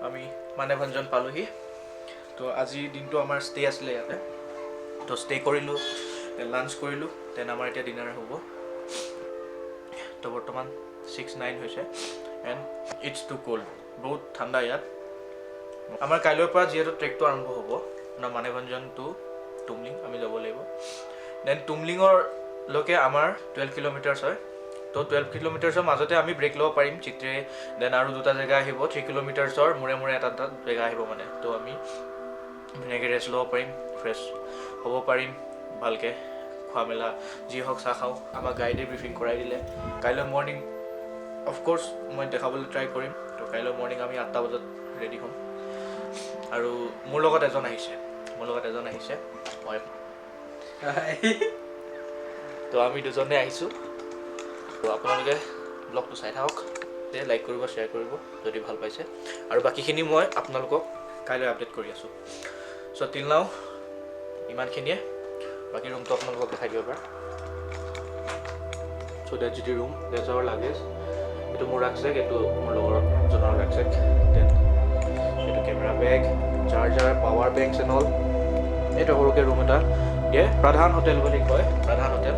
আমি মানেভঞ্জন পালোহি। তো আজিৰ দিনটো আমাৰ ষ্টে আছিলে ইয়াতে। তো ষ্টে কৰিলোঁ, লাঞ্চ কৰিলোঁ, দেন আমাৰ এতিয়া ডিনাৰ হ'ব। তো বৰ্তমান 6-9 হৈছে এণ্ড ইটছ টু কোল্ড, বহুত ঠাণ্ডা ইয়াত। আমাৰ কাইলৈৰ পৰা যিহেতু ট্ৰেকটো আৰম্ভ হ'ব, মানেভঞ্জন টু টুমলিং আমি যাব লাগিব। দেন টুমলিঙৰলৈকে আমাৰ 12 কিলোমিটাৰ্ছ হয়। তো 12 কিলোমিটাৰ্ছৰ মাজতে আমি ব্ৰেক ল'ব পাৰিম চিত্ৰে। দেন আৰু দুটা জেগা আহিব 3 কিলোমিটাৰ্ছৰ মূৰে মূৰে এটা জেগা আহিব মানে। তো আমি ধুনীয়াকৈ ৰেষ্ট ল'ব পাৰিম, ফ্ৰেছ হ'ব পাৰিম, ভালকৈ খোৱা মেলা যি হওক চাহ খাওঁ। আমাক গাইডে ব্ৰিফিং কৰাই দিলে। কাইলৈ মৰ্ণিং অফক'ৰ্ছ মই দেখাবলৈ ট্ৰাই কৰিম। তো কাইলৈ মৰ্ণিং আমি 8টা বজাত ৰেডি হ'ম। আৰু মোৰ লগত এজন আহিছে মই তো আমি দুজনে আহিছোঁ। তো আপোনালোকে ব্লগটো চাই থাকক, লাইক কৰিব, শ্বেয়াৰ কৰিব যদি ভাল পাইছে। আৰু বাকীখিনি মই আপোনালোকক কাইলৈ আপডেট কৰি আছোঁ। চ' টিল নাও ইমানখিনিয়ে। বাকী ৰুমটো আপোনালোকক দেখাই দিব পাৰে। চ' ডেট জি টি ৰুম, ডেটছ আৱাৰ লাগেজ। এইটো মোৰ ৰাকচেক, এইটো মোৰ লগৰজনৰ ৰাকচেক। দেন এইটো camera bag, charger, power banks and all. এইটো সৰুকৈ ৰুম এটা দিয়ে, প্ৰধান হোটেল বুলি কয়, প্ৰধান হোটেল।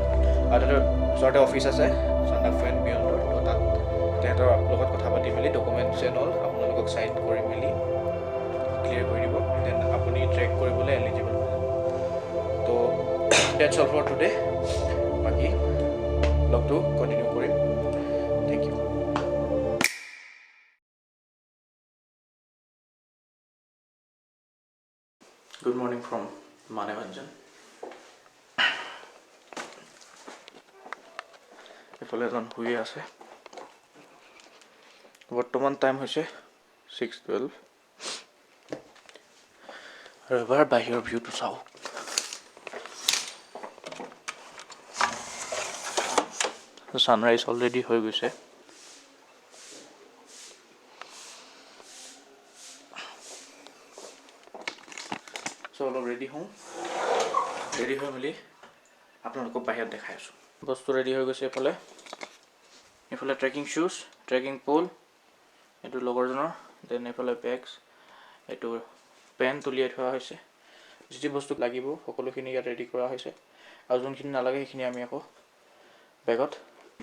আৰু তাতে ওচৰতে অফিচ আছে চান্দা ফ্ৰেণ্ড বিয়ণ্ডৰ। তো তাত তেহেঁতৰ লগত কথা পাতি মেলি ডকুমেণ্টছ এণ্ড অল আপোনালোকক চাইন কৰি মেলি ক্লিয়াৰ কৰি দিব। দেন আপুনি ট্ৰেক কৰিবলৈ এলিজিবল। তো ডেটছ অল ফৰ টুডে। বাকী ব্লগটো কণ্টিনিউ কৰিম। Thank you. Good morning from Manebhanjan. এইফালে এজন শুই আছে। বৰ্তমান টাইম হৈছে 6:12। আৰু এবাৰ বাহিৰৰ ভিউটো চাওঁ। ছানৰাইজ অলৰেডি হৈ গৈছে। চ' অলপ ৰেডি হওঁ, ৰেডি হৈ মেলি আপোনালোকক বাহিৰত দেখাই আছোঁ। বস্তু ৰেডি হৈ গৈছে। এইফালে ট্ৰেকিং শ্বুজ, ট্ৰেকিং প'ল, এইটো লগৰজনৰ। দেন এইফালে বেগছ, এইটো পেণ্ট উলিয়াই থোৱা হৈছে। যি বস্তু লাগিব সকলোখিনি ইয়াত ৰেডি কৰা হৈছে। আৰু যোনখিনি নালাগে সেইখিনি আমি আকৌ বেগত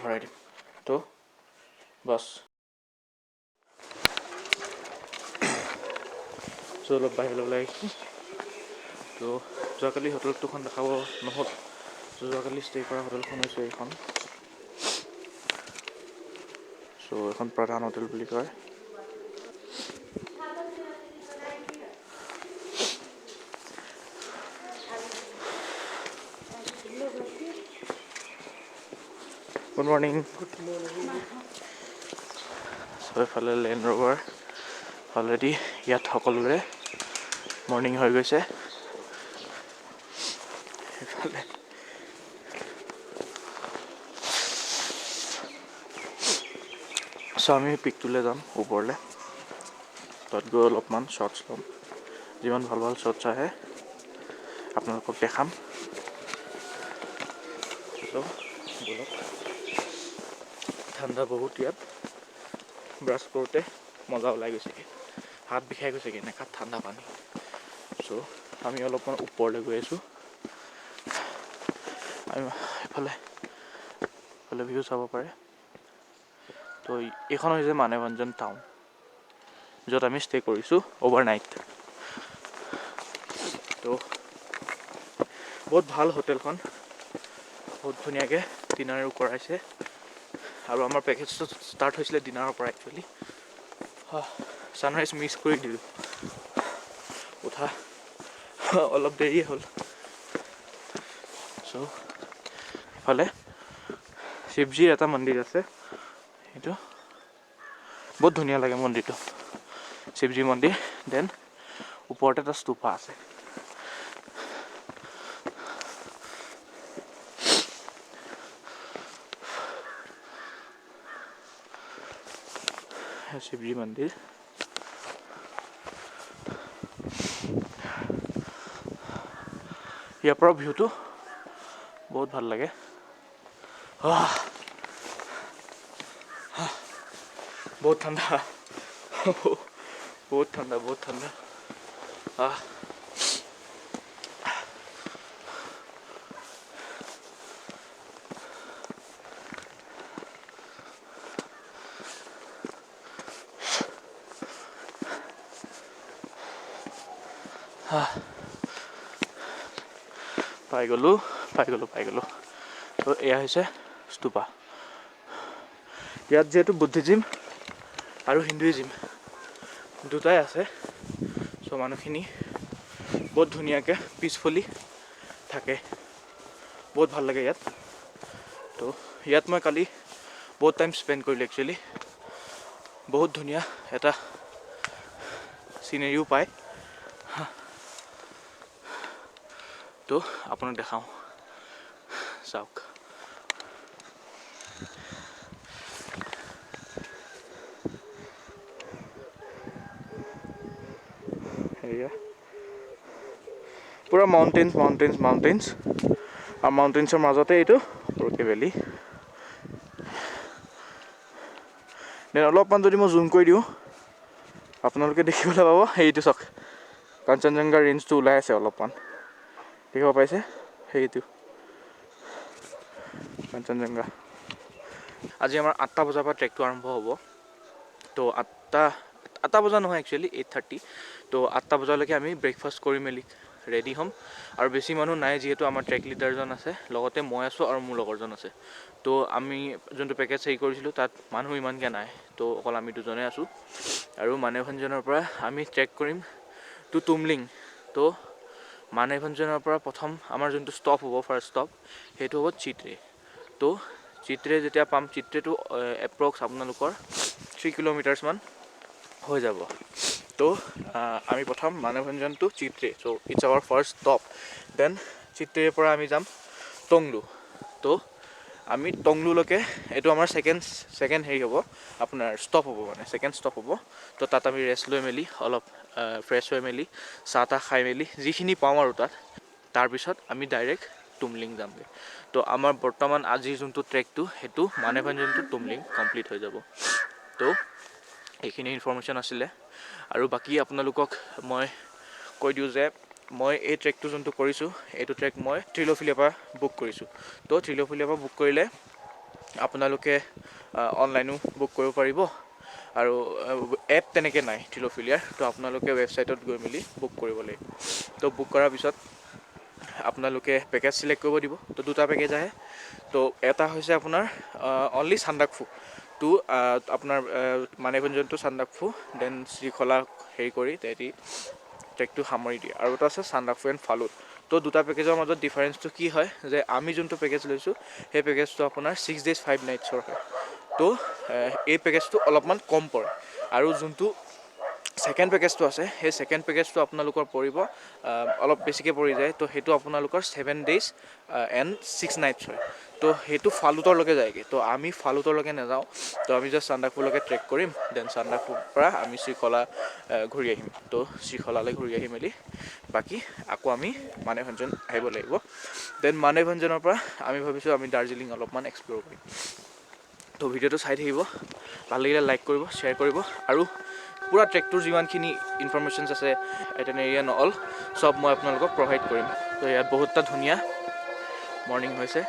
ভৰাই দিম। তো বাছ চ' অলপ বাহিৰলৈ ওলাই আহিছোঁ। তো যোৱাকালি হোটেল দুখন দেখাব নহ'ল। চ' যোৱাকালি ষ্টে' কৰা হোটেলখন হৈছে এইখন। চ' এইখন প্ৰধান হোটেল বুলি কয়। Good morning. চ' এইফালে লেণ্ড ৰ'ভাৰ অলৰেডি ইয়াত সকলোৰে মৰ্ণিং হৈ গৈছে। এইফালে চ' আমি পিকটোলৈ যাম ওপৰলৈ। তাত গৈ অলপমান শ্বৰ্টছ ল'ম। যিমান ভাল ভাল শ্বৰ্টছ আহে আপোনালোকক দেখাম। বলক। ঠাণ্ডা বহুত ইয়াত। ব্ৰাছ কৰোঁতে মজা ওলাই গৈছেগৈ, হাত বিষাই গৈছেগৈ এনেকুৱা ঠাণ্ডা পানী। চ' আমি অলপমান ওপৰলৈ গৈ আছোঁ। আমি এইফালে ভিউ চাব পাৰে। তো এইখন হৈছে মানেভঞ্জন টাউন, য'ত আমি ষ্টে' কৰিছোঁ অ'ভাৰনাইট। তো বহুত ভাল হোটেলখন, বহুত ধুনীয়াকৈ ডিনাৰো কৰাইছে। আৰু আমাৰ পেকেজটো ষ্টাৰ্ট হৈছিলে ডিনাৰৰ পৰা একচুৱেলি। ছানৰাইজ মিছ কৰি দিলোঁ, উঠা অলপ দেৰিয়ে হ'ল। চ' ইফালে শিৱজীৰ এটা মন্দিৰ আছে, সেইটো বহুত ধুনীয়া লাগে মন্দিৰটো, শিৱজী মন্দিৰ। দেন ওপৰতে এটা স্তূপা আছে। শিৱজী মন্দিৰ। ইয়াৰ পৰা ভিউটো বহুত ভাল লাগে। বহুত ঠাণ্ডা, বহুত ঠাণ্ডা, বহুত ঠাণ্ডা। পাই গ'লোঁ। তো এয়া হৈছে স্তূপা। ইয়াত যিহেতু বুদ্ধিজিম আৰু হিন্দুইজিম দুটাই আছে, চ' মানুহখিনি বহুত ধুনীয়াকৈ পিচফুলি থাকে, বহুত ভাল লাগে ইয়াত। তো ইয়াত মই কালি বহুত টাইম স্পেণ্ড কৰিলোঁ একচুৱেলি। বহুত ধুনীয়া এটা চিনেৰিও পায়। তো আপোনাক দেখাওঁ, চাওক। এয়া পুৰা মাউণ্টেইনছ আৰু মাউণ্টেইনছৰ মাজতে এইটো ৰকি ভেলী। দেন অলপমান যদি মই জুম কৰি দিওঁ আপোনালোকে দেখিবলৈ পাব, সেইটো চাওক কাঞ্চনজংঘা ৰেঞ্জটো ওলাই আছে অলপমান, দেখিব পাইছে? সেইটো কাঞ্চনজংঘা। আজি আমাৰ 8টা বজাৰ পৰা ট্ৰেকটো আৰম্ভ হ'ব। তো 8টা বজা নহয় একচুৱেলি 8:30। তো 8টা বজালৈকে আমি ব্ৰেকফাষ্ট কৰি মেলি ৰেডি হ'ম। আৰু বেছি মানুহ নাই যিহেতু আমাৰ ট্ৰেক লিডাৰজন আছে, লগতে মই আছোঁ আৰু মোৰ লগৰজন আছে। তো আমি যোনটো পেকেজ হেৰি কৰিছিলোঁ তাত মানুহ ইমানকৈ নাই, তো অকল আমি দুজনে আছোঁ। আৰু মানেভঞ্জনৰ পৰা আমি ট্ৰেক কৰিম টু তুমলিং। তো মানেভঞ্জনৰ পৰা প্ৰথম আমাৰ যোনটো ষ্টপ হ'ব, ফাৰ্ষ্ট ষ্টপ, সেইটো হ'ব চিত্ৰে। তো চিত্ৰে যেতিয়া পাম, চিত্ৰেটো এপ্ৰক্স আপোনালোকৰ 3 কিলোমিটাৰ্ছমান হৈ যাব। তো আমি প্ৰথম Manebhanjan to Chitrey, so' it's our first stop. Then চিত্ৰেৰ পৰা আমি যাম টংলু। তো আমি টংলুলৈকে, এইটো আমাৰ ছেকেণ্ড হেৰি হ'ব, আপোনাৰ ষ্টপ হ'ব, মানে ছেকেণ্ড ষ্টপ হ'ব। তো তাত আমি ৰেষ্ট লৈ মেলি অলপ ফ্ৰেছ হৈ মেলি চাহ তাহ খাই মেলি যিখিনি পাওঁ আৰু তাত, তাৰপিছত আমি ডাইৰেক্ট তুমলিং যামগৈ। তো আমাৰ বৰ্তমান আজিৰ যোনটো ট্ৰেকটো সেইটো মানেভঞ্জন টু তুমলিং কমপ্লিট হৈ যাব। তো এইখিনি ইনফৰ্মেশ্যন আছিলে। আৰু বাকী আপোনালোকক মই কৈ দিওঁ যে মই এই ট্ৰেকটো যোনটো কৰিছোঁ, এইটো ট্ৰেক মই ত্ৰিল'ফিলিয়াৰ পৰা বুক কৰিছোঁ। তো ত্ৰিল'ফিলিয়াৰ পৰা বুক কৰিলে আপোনালোকে অনলাইনো বুক কৰিব পাৰিব, আৰু এপ তেনেকৈ নাই ত্ৰিল'ফিলিয়াৰ। তো আপোনালোকে ৱেবছাইটত গৈ মেলি বুক কৰিব লাগিব। তো বুক কৰাৰ পিছত আপোনালোকে পেকেজ চিলেক্ট কৰিব দিব। তো 2টা পেকেজ আহে। তো এটা হৈছে আপোনাৰ অনলি চান্দাকফু টু আপোনাৰ মানেভঞ্জন টু চান্দাকফু, দেন শ্ৰীখলা হেৰি কৰি তেহেঁতি ট্ৰেকটো সামৰি দিয়ে। আৰু এটা আছে চান্দাকফু এণ্ড ফালুট। তো 2টা পেকেজৰ মাজত ডিফাৰেঞ্চটো কি হয় যে আমি যোনটো পেকেজ লৈছোঁ সেই পেকেজটো আপোনাৰ 6 days 5 nights হয়। তো এই পেকেজটো অলপমান কম পৰে। আৰু যোনটো ছেকেণ্ড পেকেজটো আছে, সেই ছেকেণ্ড পেকেজটো আপোনালোকৰ পৰিব অলপ বেছিকৈ পৰি যায়। তো সেইটো আপোনালোকৰ 7 days and 6 nights হয়। তো সেইটো ফালুটৰলৈকে যায়গৈ। তো আমি ফালুটৰলৈকে নাযাওঁ। তো আমি জাষ্ট চান্দাকফুলৈকে ট্ৰেক কৰিম, দেন চান্দাকফুৰ পৰা আমি শ্ৰীখলা ঘূৰি আহিম। তো শ্ৰীখলালৈ ঘূৰি আহি মেলি বাকী আকৌ আমি মানেভঞ্জন আহিব লাগিব। দেন মানেভঞ্জনৰ পৰা আমি ভাবিছোঁ আমি দাৰ্জিলিং অলপমান এক্সপ্ল'ৰ কৰিম। তো ভিডিঅ'টো চাই থাকিব, ভাল লাগিলে লাইক কৰিব, শ্বেয়াৰ কৰিব। আৰু পুৰা ট্ৰেকটোৰ যিমানখিনি ইনফৰ্মেশ্যনছ আছে, এটেনেৰিয়ান অল চব মই আপোনালোকক প্ৰভাইড কৰিম। তো ইয়াত বহুতটা ধুনীয়া মৰ্ণিং হৈছে।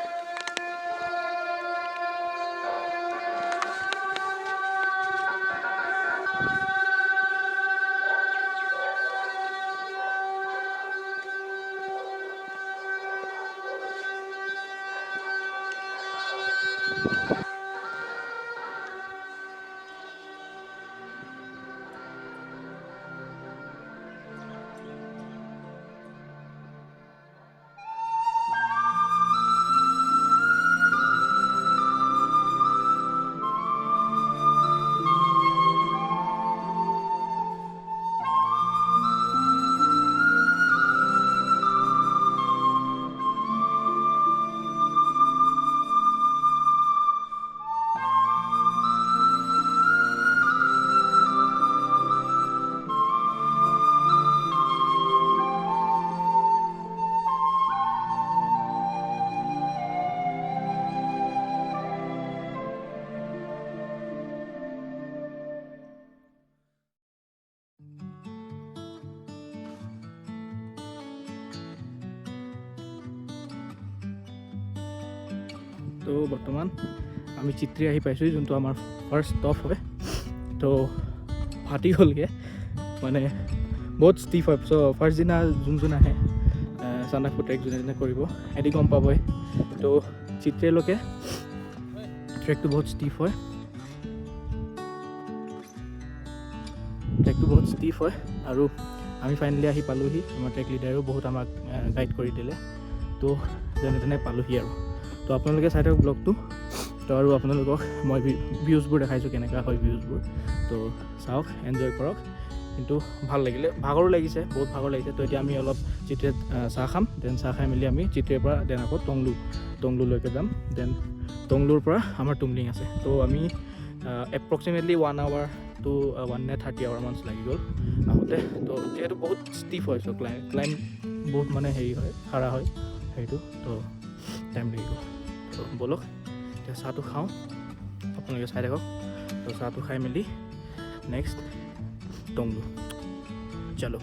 চ' বৰ্তমান আমি চিত্ৰী আহি পাইছোঁ, যোনটো আমাৰ ফাৰ্ষ্ট ষ্টপ হয়। তো ফাটি গ'লগৈ, মানে বহুত ষ্টিফ হয়। চ' ফাৰ্ষ্ট দিনা যোন আহে চান্দাকফু ট্ৰেক যোনে কৰিব সিহঁতি গম পাবই। তো চিত্ৰীলৈকে ট্ৰেকটো বহুত ষ্টিফ হয়, আৰু আমি ফাইনেলি আহি পালোঁহি। আমাৰ ট্ৰেক লিডাৰেও বহুত আমাক গাইড কৰি দিলে। তো যেনে তেনে পালোঁহি আৰু। তো আপোনালোকে চাই থাকক ব্লগটো। তো আৰু আপোনালোকক মই ভিউজবোৰ দেখাইছোঁ, কেনেকুৱা হয় ভিউজবোৰ। তো চাওক, এনজয় কৰক। কিন্তু ভাল লাগিলে, ভাগৰো লাগিছে, বহুত ভাগৰ লাগিছে। তো এতিয়া আমি অলপ চিত্ৰীত চাহ খাম, দেন চাহ খাই মেলি আমি চিত্ৰীৰ পৰা দেন আকৌ টংলুলৈকে যাম। দেন টংলুৰ পৰা আমাৰ টুমলিং আছে। তো আমি এপ্ৰক্সিমেটলি 1 hour to 1 নে 30 hour মান লাগি গ'ল আহোঁতে। তো যিহেতু বহুত ষ্টিফ হয়, চ' ক্লাইম বহুত মানে হেৰি হয়, খাৰা হয় সেইটো, তো টাইম লাগি গ'ল। তো ব'লক এতিয়া চাহটো খাওঁ, আপোনালোকে চাই থাকক। তো চাহটো খাই মেলি নেক্সট টংলু চলো।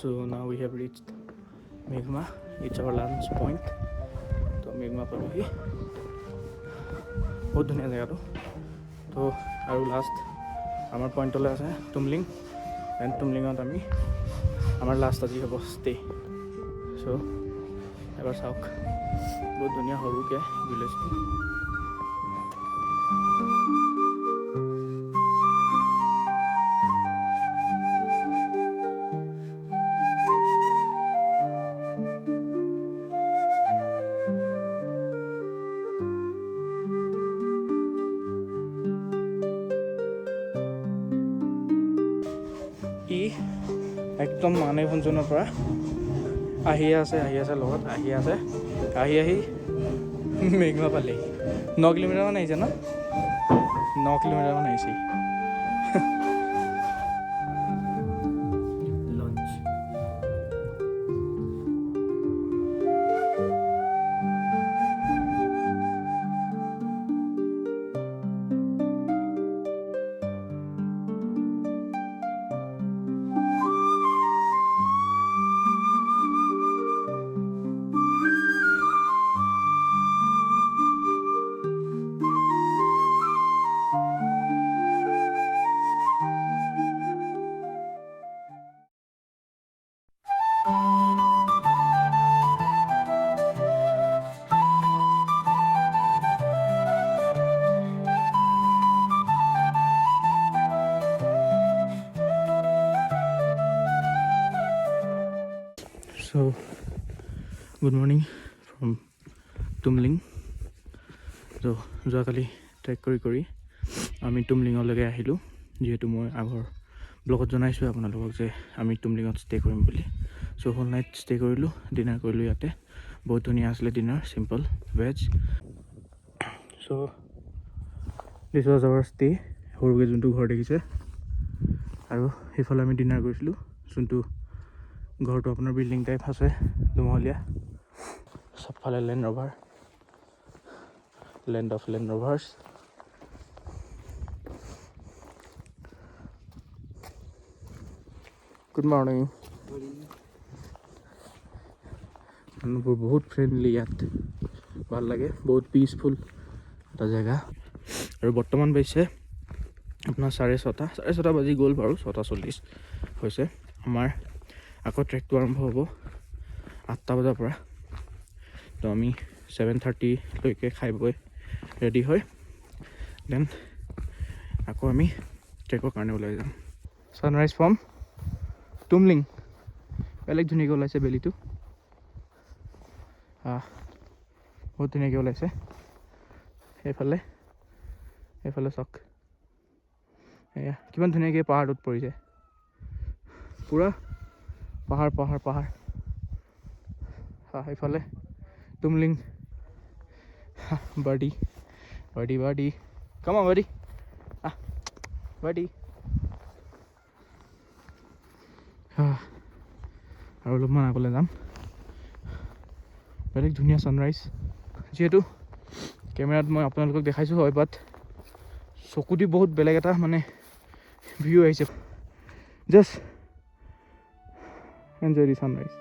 So now we have reached Meghma. It's our lunch point. তো মেঘমা পালোহি, বহুত ধুনীয়া জেগাটো। তো আৰু লাষ্ট আমাৰ পইণ্টলৈ আছে টুমলিং, এণ্ড টুমলিঙত আমি আমাৰ লাষ্ট আজি হ'ব ষ্টে। চ' এবাৰ চাওক, বহুত ধুনীয়া সৰুকৈ ভিলেজটো। একদম মানেভঞ্জনৰ পৰা আহি আছে লগত আহি মেঘমা পালেহি। 9 কিলোমিটাৰমান আহিছে ন? 9 কিলোমিটাৰমান আহিছে। Launch So, good morning from Tumling. তো যোৱাকালি ট্ৰেক কৰি আমি টুমলিঙলৈকে আহিলোঁ। যিহেতু মই আগৰ ব্লগত জনাইছোঁ আপোনালোকক যে আমি টুমলিঙত ষ্টে কৰিম বুলি। চ' হোল নাইট ষ্টে কৰিলোঁ, ডিনাৰ কৰিলোঁ ইয়াতে। বহুত ধুনীয়া আছিলে dinner, simple veg. So' this was our stay, সৰুকৈ যোনটো ঘৰ দেখিছে। আৰু সেইফালে আমি ডিনাৰ কৰিছিলোঁ, যোনটো ঘৰটো আপোনাৰ বিল্ডিং টাইপ আছে, দুমহলীয়া। চবফালে লেণ্ড ৰভাৰ, land of land Rovers. Good morning. মানুহবোৰ বহুত ফ্ৰেণ্ডলি ইয়াত, ভাল লাগে, বহুত পিচফুল এটা জেগা। আৰু বৰ্তমান পাইছে আপোনাৰ 6:30 বাজি গ'ল বাৰু, 6:40 হৈছে। আমাৰ আকৌ ট্ৰেকটো আৰম্ভ হ'ব 8টা বজাৰ পৰা। তো আমি 7:30লৈকে খাই বৈ ৰেডি হয় দেন আকৌ আমি ট্ৰেকৰ কাৰণে ওলাই যাম। ছানৰাইজ ফ্ৰম টুমলিং, বেলেগ ধুনীয়াকৈ ওলাইছে বেলিটো, বহুত ধুনীয়াকৈ ওলাইছে। সেইফালে চাওক, এয়া কিমান ধুনীয়াকৈ পাহাৰটোত পৰিছে, পূৰা পাহাৰ পাহাৰ পাহাৰ। সেইফালে টুমলিং, বাৰ্ডি বাৰ্ডি বাৰ্ডি, কাম অন বাৰ্ডি, বাৰ্ডি। আৰু অলপমান আগলৈ যাম, বেলেগ ধুনীয়া ছানৰাইজ। যিহেতু কেমেৰাত মই আপোনালোকক দেখাইছোঁ হয়, বাট চকু দি বহুত বেলেগ এটা মানে ভিউ আহিছে। জাষ্ট এনজয় দি ছানৰাইজ।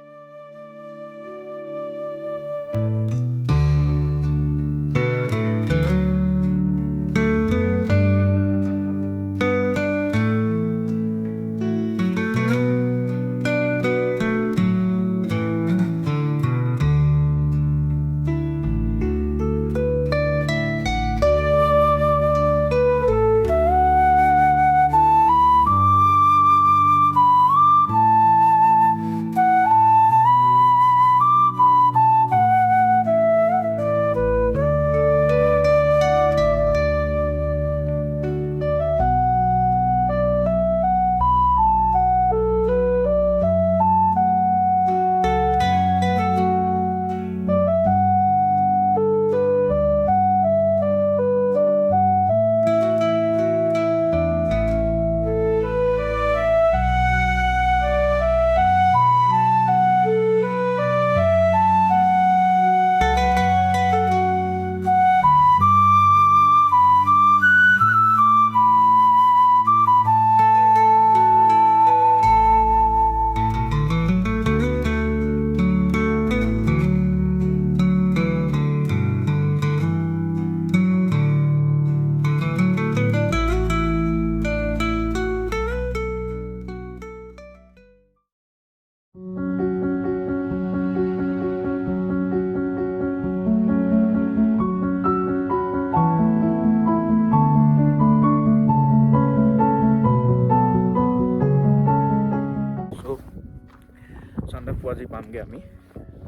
Sandakphu আজি পামগে আমি।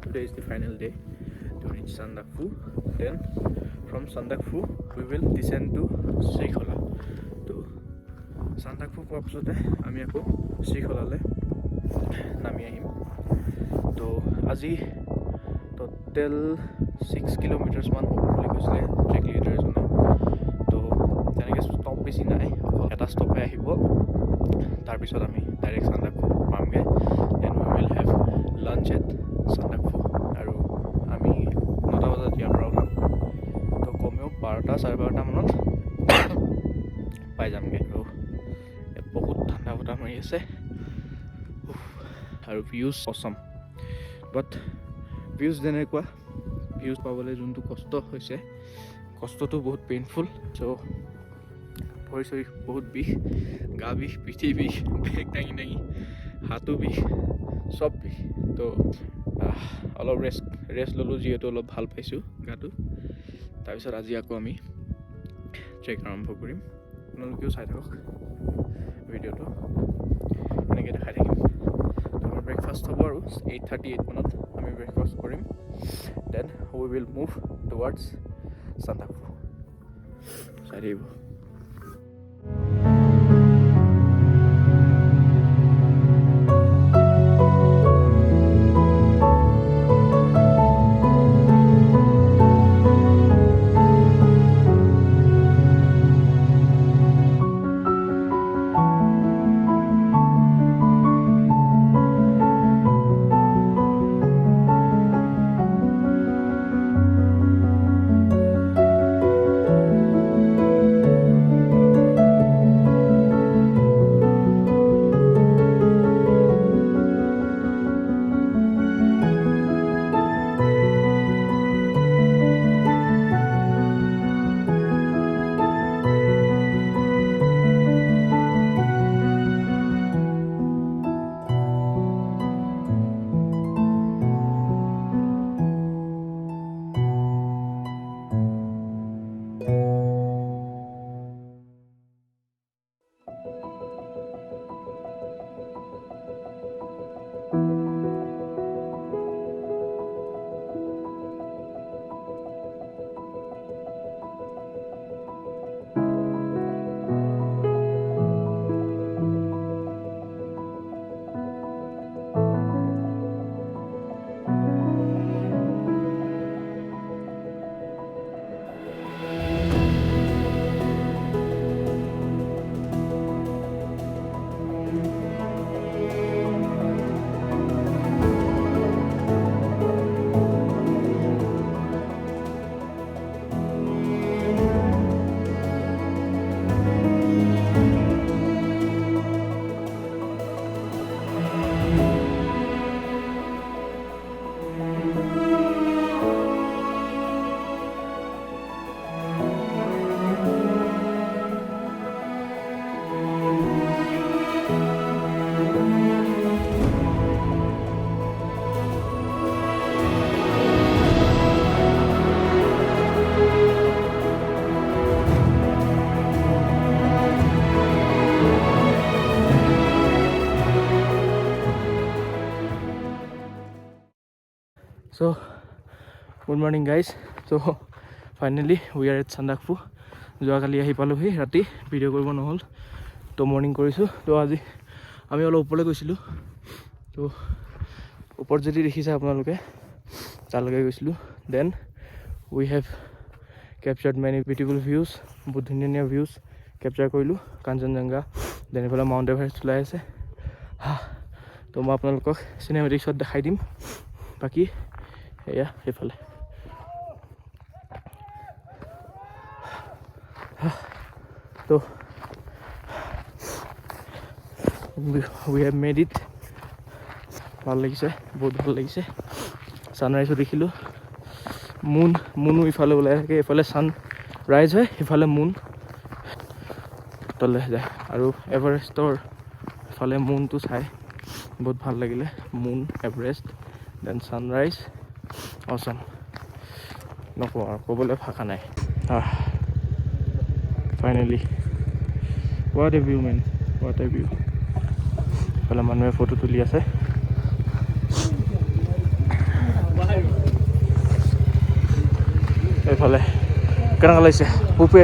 Today is the final day to reach Sandakphu. Then from Sandakphu we will descend to Srichola. তো Sandakphu পোৱাৰ পিছতে আমি আকৌ শ্ৰীখোলালৈ নামি আহিম। তো আজি টোটেল 6 কিলোমিটাৰ্ছ মান হ'ব বুলি কৈছিলে ট্ৰেক লিডাৰজনে। তো তেনেকৈ ষ্টপ বেছি নাই, অকল এটা ষ্টপে আহিব, তাৰপিছত আমি ডাইৰেক্ট Sandakphu পামগৈ। Then we will have lunch at Sandakphu। আৰু আমি 9টা বজাত ইয়াৰ পৰা ওলাম, তো কমেও 12টা 12:30 মানত পাই যামগৈ। আৰু বহুত ঠাণ্ডা বতাহ মাৰি আছে আৰু ভিউজ অচম। বাট ভিউজ যেনেকুৱা, ভিউজ পাবলৈ যোনটো কষ্ট হৈছে, কষ্টটো বহুত পেইনফুল। চ' ভৰি চৰি বহুত বিষ, গা বিষ, পিঠি বিষ, বেগ দাঙি দাঙি হাতো বিষ, চব বিষ। তো অলপ ৰেষ্ট ল'লোঁ, যিহেতু অলপ ভাল পাইছোঁ গাটো। তাৰপিছত আজি আকৌ আমি ট্ৰেক আৰম্ভ কৰিম। আপোনালোকেও চাই থাকক ভিডিঅ'টো, এনেকৈ দেখাই থাকিম। আমাৰ ব্ৰেকফাষ্ট হ'ব আৰু 8:38 মানত আমি ব্ৰেকফাষ্ট কৰিম। Then we will move towards Sandakphu। চাই থাকিব। So, good morning guys. So, finally we are at Sandakphu. যোৱাকালি আহি পালোহি ৰাতি ভিডিঅ' কৰিব নহ'ল তো মৰ্ণিং কৰিছোঁ তো আজি আমি অলপ ওপৰলৈ গৈছিলোঁ তো ওপৰত যদি দেখিছে আপোনালোকে তালৈকে গৈছিলোঁ then we have captured many beautiful views বহুত ধুনীয়া ধুনীয়া ভিউজ কেপচাৰ কৰিলোঁ কাঞ্চনজংঘা দেন এইফালে মাউণ্ট এভাৰেষ্ট ওলাই আছে তো মই আপোনালোকক চিনেমেটিক্সত দেখাই দিম বাকী এয়া সেইফালে তো we have made it ভাল লাগিছে বহুত ভাল লাগিছে ছানৰাইজো দেখিলোঁ মুনো ইফালে ওলাই থাকে এইফালে ছানৰাইজ হয় ইফালে মুন তলে যায় আৰু এভাৰেষ্টৰ ইফালে মুনটো চাই বহুত ভাল লাগিলে moon Everest then sunrise awesome নকওঁ আৰু ক'বলৈ ভাষা নাই finally what a view man what a view এইফালে মানুহে ফটো তুলি আছে এইফালে কেনেকুৱা লাগিছে পূপে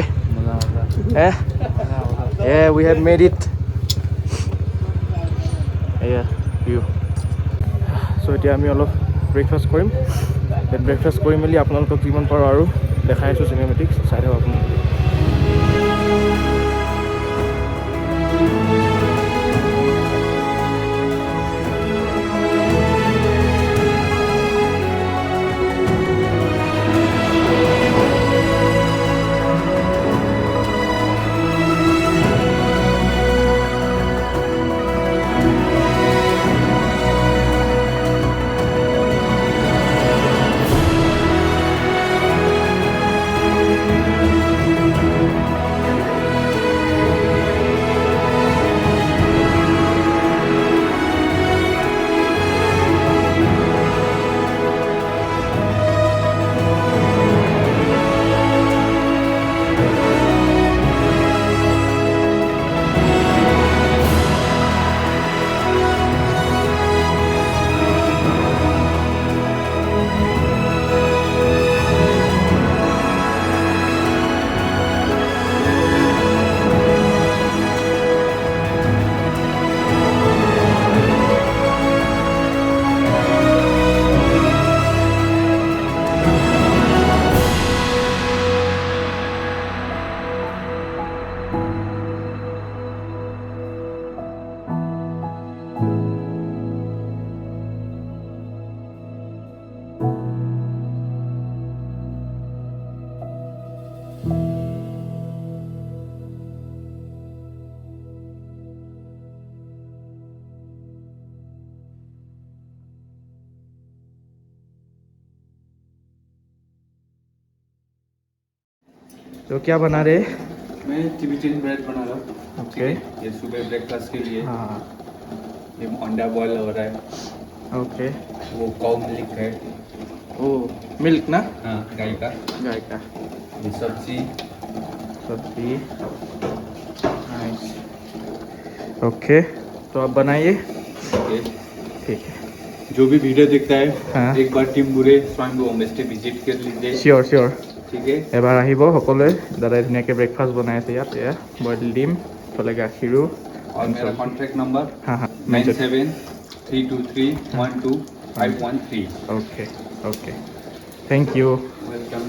we have made it এয়া ভিউ চ' এতিয়া আমি অলপ ব্ৰেকফাষ্ট কৰিম ব্ৰেকফাষ্ট কৰি মেলি আপোনালোকক যিমান পাৰোঁ আৰু দেখাই আছোঁ চিনেমেটিক্স চাই থাকক আপোনালোকে तो क्या बना रहे मैं टिबेटन ब्रेड बना रहा हूँ ओके ये सुबह ब्रेकफास्ट के लिए हाँ ये अंडा बॉयल हो रहा है ओके वो काउ मिल्क है ओ मिल्क ना हाँ गाय का ये सब्जी सब्जी नाइस ओके तो आप बनाइए ओके ठीक है जो भी वीडियो देखता है हाँ। एक बार टीम बुरे स्वामी होम स्टे विजिट कर लीजिए চিয়'ৰ চিয়'ৰ ठीक है এবাৰ আহিব সকলোৱে দাদাই ধুনীয়াকৈ ব্ৰেকফাষ্ট বনাই আছে ইয়াত এয়া বইল ডিম ইফালে গাখীৰো और मेरा कॉन्टैक्ट नंबर हाँ हाँ 9732312513 okay okay thank you welcome